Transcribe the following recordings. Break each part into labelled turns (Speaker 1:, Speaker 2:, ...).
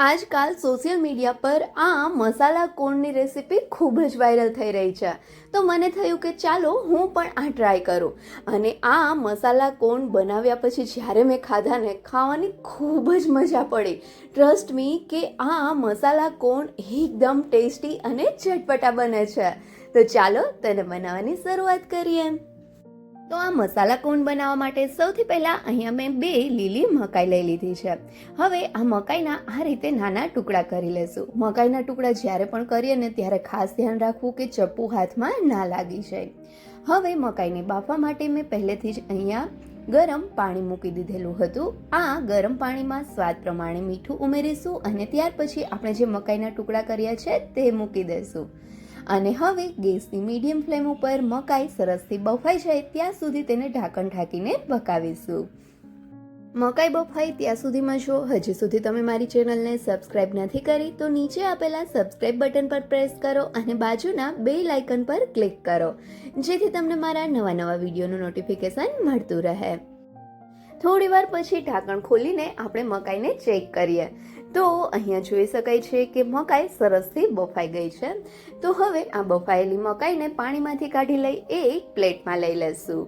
Speaker 1: આજકાલ social media પર આ મસાલા કોર્નની રેસીપી ખૂબ જ વાયરલ થઈ રહી છે. તો મને થયું કે ચાલો હું પણ આ ટ્રાય કરું. અને આ મસાલા કોર્ન બનાવ્યા પછી જ્યારે મેં ખાધાને ખાવાની ખૂબ જ મજા પડી. ટ્રસ્ટ મી કે આ મસાલા કોર્ન એકદમ ટેસ્ટી અને ચટપટા બને છે. તો ચાલો તેને બનાવવાની શરૂઆત કરીએ. તો આ મસાલા કોર્ન બનાવવા માટે સૌથી પહેલાં અહીંયા મેં 2 લીલી મકાઈ લઈ લીધી છે. હવે આ મકાઈના આ રીતે નાના ટુકડા કરી લેશું. મકાઈના ટુકડા જ્યારે પણ કરીએ ને ત્યારે ખાસ ધ્યાન રાખવું કે ચપ્પુ હાથમાં ના લાગી જાય. હવે મકાઈને બાફવા માટે મેં પહેલેથી જ અહીંયા ગરમ પાણી મૂકી દીધેલું હતું. આ ગરમ પાણીમાં સ્વાદ પ્રમાણે મીઠું ઉમેરીશું અને ત્યાર પછી આપણે જે મકાઈના ટુકડા કર્યા છે તે મૂકી દઈશું. અને હવે ગેસની મીડિયમ ફ્લેમ ઉપર મકાઈ સરસથી બફાઈ જાય ત્યાં સુધી તેને ઢાંકણ ઢાંકીને પકાવીશું. મકાઈ બફાઈ ત્યાં સુધીમાં જો હજી સુધી તમે મારી ચેનલને સબસ્ક્રાઇબ નથી કરી તો નીચે આપેલા સબસ્ક્રાઇબ બટન પર પ્રેસ કરો અને બાજુના બેલ આઇકન પર ક્લિક કરો, જેથી તમને મારા નવા વિડીયોનું નોટિફિકેશન મળતું રહે. થોડી વાર પછી ઢાંકણ ખોલીને આપણે મકાઈને ચેક કરીએ તો અહીંયા જોઈ શકાય છે કે મકાઈ સરસથી બફાઈ ગઈ છે. તો હવે આ બફાયેલી મકાઈને પાણીમાંથી કાઢી લઈ એક પ્લેટમાં લઈ લેશું.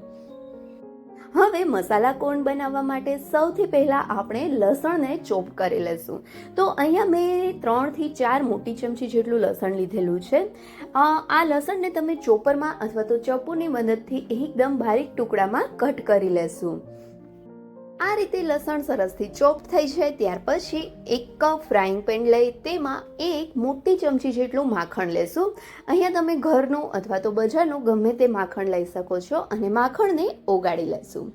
Speaker 1: હવે મસાલા કોર્ન બનાવવા માટે સૌથી પહેલાં આપણે લસણને ચોપ કરી લેશું. તો અહીંયા મેં 3 થી 4 મોટી ચમચી જેટલું લસણ લીધેલું છે. આ લસણને તમે ચોપરમાં અથવા તો ચપ્પુની મદદથી એકદમ બારીક ટુકડામાં કટ કરી લેશું. આ રીતે લસણ સરસથી ચોપ થઈ જાય ત્યાર પછી 1 કપ ફ્રાઈંગ પેન લઈ તેમાં 1 મોટી ચમચી જેટલું માખણ લેશું. અહીંયા તમે ઘરનું અથવા તો બજારનું ગમે તે માખણ લઈ શકો છો અને માખણને ઓગાળી લેશું.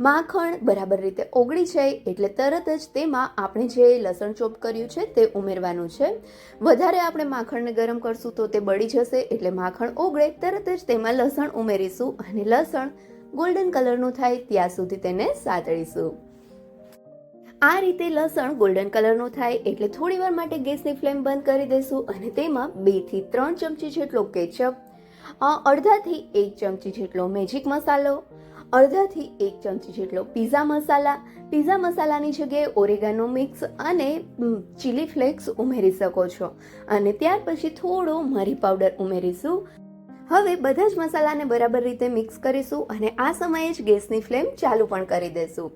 Speaker 1: માખણ બરાબર રીતે ઓગળી જાય એટલે તરત જ તેમાં આપણે જે લસણ ચોપ કર્યું છે તે ઉમેરવાનું છે. વધારે આપણે માખણને ગરમ કરશું તો તે બળી જશે એટલે માખણ ઓગળે તરત જ તેમાં લસણ ઉમેરીશું અને લસણ ગોલ્ડન કલરનું થાય ત્યાં સુધી તેને સાતળીશું. આ રીતે લસણ ગોલ્ડન કલરનું થાય એટલે થોડી વાર માટે ગેસની ફ્લેમ બંધ કરી દઈશું અને તેમાં 2 થી 3 ચમચી જેટલો કેચઅપ, અડધાથી 1 ચમચી જેટલો મેજિક મસાલો, અડધાથી 1 ચમચી જેટલો પીઝા મસાલાની જગ્યાએ ઓરેગાનો મિક્સ અને ચીલી ફ્લેક્સ ઉમેરી શકો છો અને ત્યાર પછી થોડો મરી પાવડર ઉમેરીશું. હવે બધા જ મસાલાને બરાબર રીતે મિક્સ કરીશું અને આ સમયે જ ગેસની ફ્લેમ ચાલુ પણ કરી દઈશું.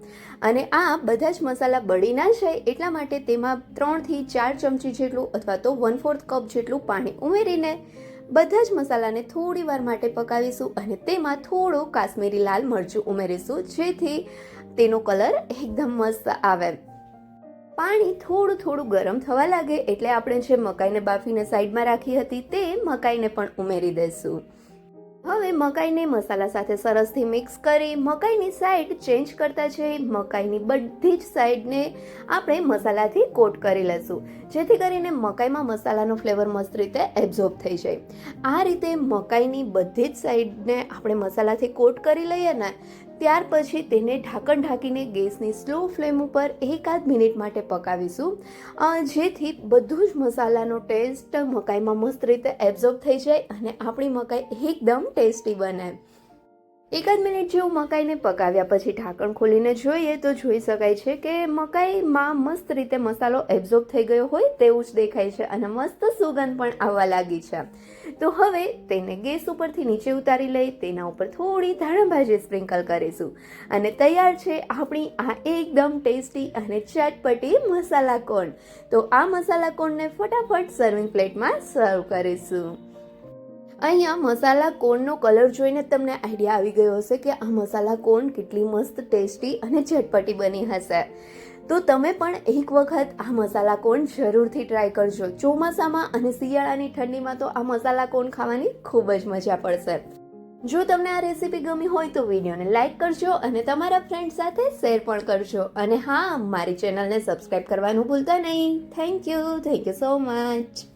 Speaker 1: અને આ બધા જ મસાલા બળી ના જાય એટલા માટે તેમાં 3 થી 4 ચમચી જેટલું અથવા તો 1/4 કપ જેટલું પાણી ઉમેરીને બધા જ મસાલાને થોડી વાર માટે પકાવીશું અને તેમાં થોડો કાશ્મીરી લાલ મરચું ઉમેરીશું જેથી તેનો કલર એકદમ મસ્ત આવે. પાણી થોડું ગરમ થવા લાગે એટલે આપણે જે મકાઈને બાફીને સાઈડમાં રાખી હતી તે મકાઈને પણ ઉમેરી દઈશું. હવે મકાઈને મસાલા સાથે સરસથી મિક્સ કરી મકાઈની સાઈડ ચેન્જ કરતા જઈ મકાઈની બધી જ સાઈડને આપણે મસાલાથી કોટ કરી લઈશું જેથી કરીને મકાઈમાં મસાલાનો ફ્લેવર મસ્ત રીતે એબ્ઝોર્બ થઈ જાય. આ રીતે મકાઈની બધી જ સાઈડને આપણે મસાલાથી કોટ કરી લઈએ ને ત્યાર પછી તેને ઢાંકણ ઢાંકીને ગેસની સ્લો ફ્લેમ ઉપર 1-8 મિનિટ માટે પકાવીશું જેથી બધું જ મસાલાનો ટેસ્ટ મકાઈમાં મસ્ત રીતે એબ્ઝોર્બ થઈ જાય અને આપણી મકાઈ એકદમ ટેસ્ટી બને. 1 મિનિટ જેવું મકાઈને પકાવ્યા પછી ઢાંકણ ખોલીને જોઈએ તો જોઈ શકાય છે કે મકાઈમાં મસ્ત રીતે મસાલો એબ્ઝોર્બ થઈ ગયો હોય તેવું જ દેખાય છે અને મસ્ત સુગંધ પણ આવવા લાગી છે. તો હવે તેને ગેસ ઉપરથી નીચે ઉતારી લઈ તેના ઉપર થોડી ધાણાભાજી સ્પ્રિંકલ કરીશું અને તૈયાર છે આપણી આ એકદમ ટેસ્ટી અને ચટપટી મસાલા કોર્ન. તો આ મસાલા કોર્નને ફટાફટ સર્વિંગ પ્લેટમાં સર્વ કરીશું. અહીંયા મસાલા કોર્નનો કલર જોઈને તમને આઈડિયા આવી ગયો હશે કે આ મસાલા કોર્ન કેટલી મસ્ત ટેસ્ટી અને ચટપટી બની હશે. તો તમે પણ એક વખત આ મસાલા કોર્ન જરૂરથી ટ્રાય કરજો. ચોમાસામાં અને શિયાળાની ઠંડીમાં તો આ મસાલા કોર્ન ખાવાની ખૂબ જ મજા પડશે. જો તમને આ રેસીપી ગમી હોય તો વિડીયોને લાઇક કરજો અને તમારા ફ્રેન્ડ સાથે શેર પણ કરજો. અને હા, મારી ચેનલને સબસ્ક્રાઇબ કરવાનું ભૂલતા નહીં. Thank you so much.